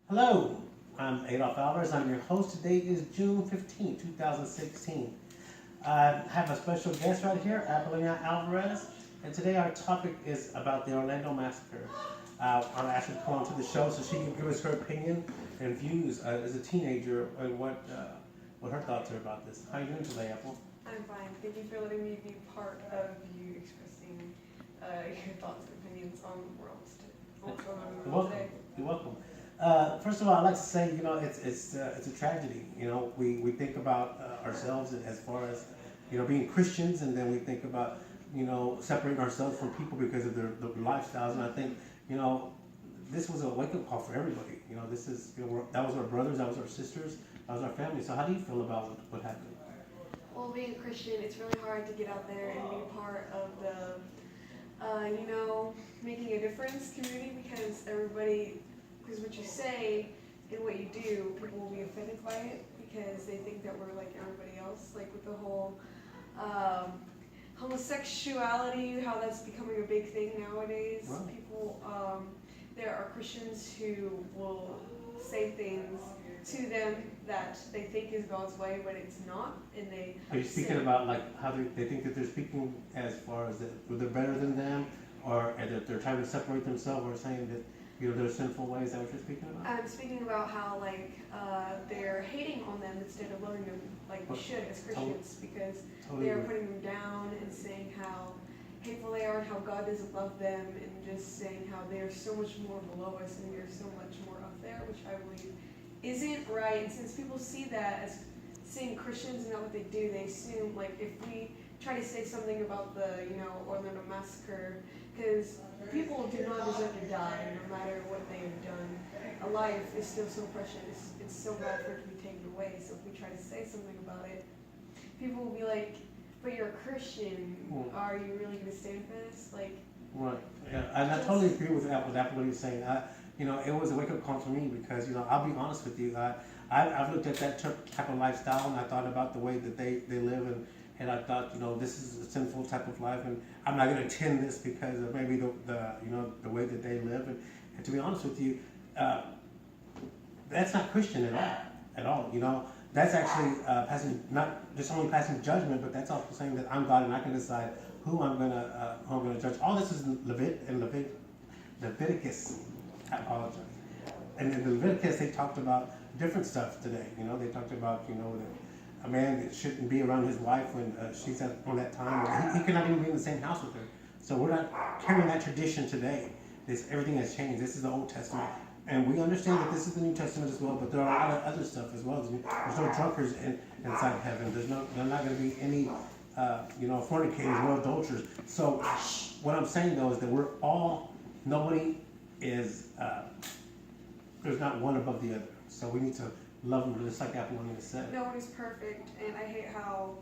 Hello, I'm Adolph Alvarez. I'm your host. Today is June 15, 2016. I have a special guest right here, Apollonia Alvarez, and today our topic is about the Orlando Massacre. I'll ask her to come on to the show so she can give us her opinion and views as a teenager and what her thoughts are about this. How are you doing today, Apple? I'm fine. Thank you for letting me be part of you expressing your thoughts and opinions on the world what's going on in the You're world welcome. today. You're welcome. First of all, I'd like to say, it's a tragedy. We think about ourselves as far as being Christians, and then we think about separating ourselves from people because of their lifestyles. And I think you know this was a wake up call for everybody. This is that was our brothers, that was our sisters, that was our family. So how do you feel about what happened? Well, being a Christian, it's really hard to get out there and be part of making a difference community because what you say and what you do, people will be offended by it because they think that we're like everybody else, like with the whole homosexuality, how that's becoming a big thing nowadays. Wow. People, there are Christians who will say things to them that they think is God's way, but it's not, and they. Are you speaking about like how they think that they're speaking as far as that they're better than them, or that they're trying to separate themselves, or saying that their sinful ways? Is that what you're speaking about? I'm speaking about how they're hating on them instead of loving them like we should as Christians because Totally they're agree. putting them down and saying how hateful they are and how God doesn't love them and just saying how they're so much more below us and we're so much more up there, which I believe isn't right. And since people see that as seeing Christians and not what they do, they assume like if we try to say something about the Orlando massacre, because people do not deserve to die no matter what they have done. A life is still so precious. It's so bad for it to be taken away. So if we try to say something about it, people will be like, "But you're a Christian. Are you really going to stand for this?" Like, Right. Yeah, and I totally agree with what you're saying. It was a wake up call for me because I'll be honest with you. I've looked at that type of lifestyle and I thought about the way that they live and I thought this is a sinful type of life and I'm not going to attend this because of maybe the way that they live and to be honest with you, that's not Christian at all. That's actually not just only passing judgment, but that's also saying that I'm God and I can decide who I'm gonna judge. All this is in Leviticus. I apologize. And in the Leviticus, they talked about different stuff today. They talked about that a man that shouldn't be around his wife when she's on that time. He cannot even be in the same house with her. So we're not carrying that tradition today. Everything has changed. This is the Old Testament. And we understand that this is the New Testament as well, but there are a lot of other stuff as well. There's no drunkards inside heaven. There's not going to be any, fornicators, no adulterers. So what I'm saying though is that nobody is, there's not one above the other. So we need to love them just like Apollonia said. no one is perfect, and I hate how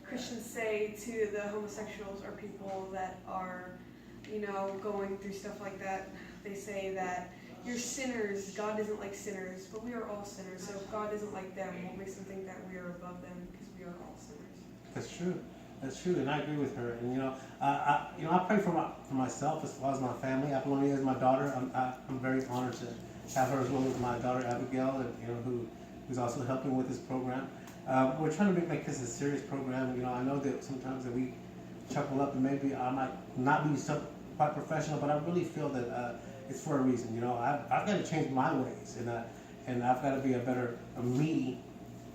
Christians say to the homosexuals or people that are, going through stuff like that. They say that you're sinners. God doesn't like sinners, but we are all sinners. So if God doesn't like them, what makes them think that we are above them because we are all sinners? That's true. That's true, and I agree with her. And I pray for myself as well as my family. Apollonia is my daughter. I'm very honored to have her as well as my daughter Abigail, and who's also helping with this program. We're trying to make this a serious program. I know that sometimes that we chuckle up, and maybe I might not be quite professional, but I really feel that it's for a reason. I've got to change my ways, and I've got to be a better me,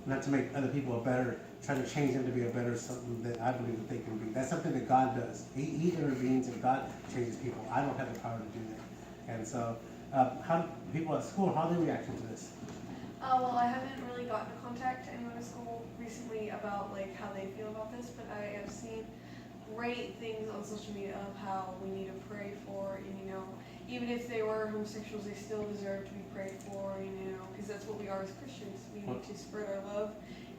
not to make other people a better. Trying to change them to be a better something that I believe that they can be. That's something that God does. He intervenes and God changes people. I don't have the power to do that. And so, how do people at school, how are they reacting to this? Well, I haven't really gotten to contact anyone at school recently about how they feel about this, but I have seen great things on social media of how we need to pray for, and even if they were homosexuals, they still deserve to be prayed for, because that's what we are as Christians. We need to spread our love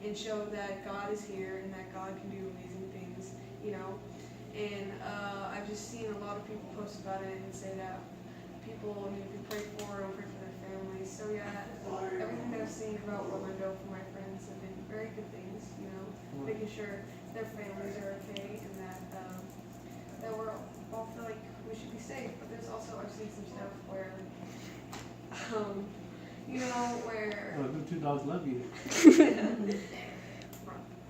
and show that God is here and that God can do amazing things, And I've just seen a lot of people post about it and say that people need to be prayed for and pray for their families. So yeah, everything that I've seen about Orlando from my friends have been very good things, making sure their families are okay and that we're all feel like we should be safe. But there's also I've seen some stuff where you know, where Well, them two dogs love you.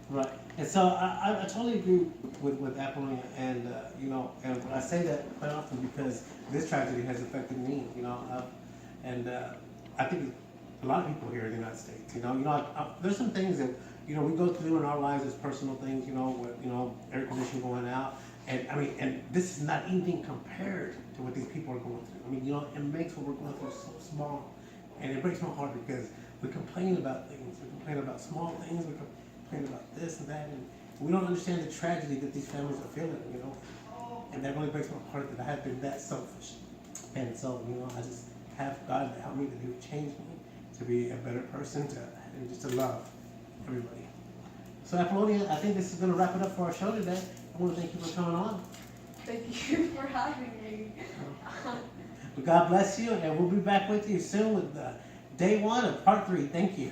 Right. And so I totally agree with Apollonia, and you know, and I say that quite often because this tragedy has affected me, you know, and I think a lot of people here in the United States, you know, there's some things that you know we go through in our lives as personal things, you know, with air conditioning going out, and I mean, and this is not anything compared to what these people are going through. I mean, you know, it makes what we're going through so small, and it breaks my heart because we complain about things, we complain about small things, we complain about this and that, and we don't understand the tragedy that these families are feeling, you know, and that really breaks my heart that I have been that selfish, and so you know, I just have God to help me, that He would change me to be a better person, and just to love everybody. So Apollonia, I think this is going to wrap it up for our show today. I want to thank you for coming on. thank you for having me. But God bless you, and we'll be back with you soon with day 1 of part 3. Thank you.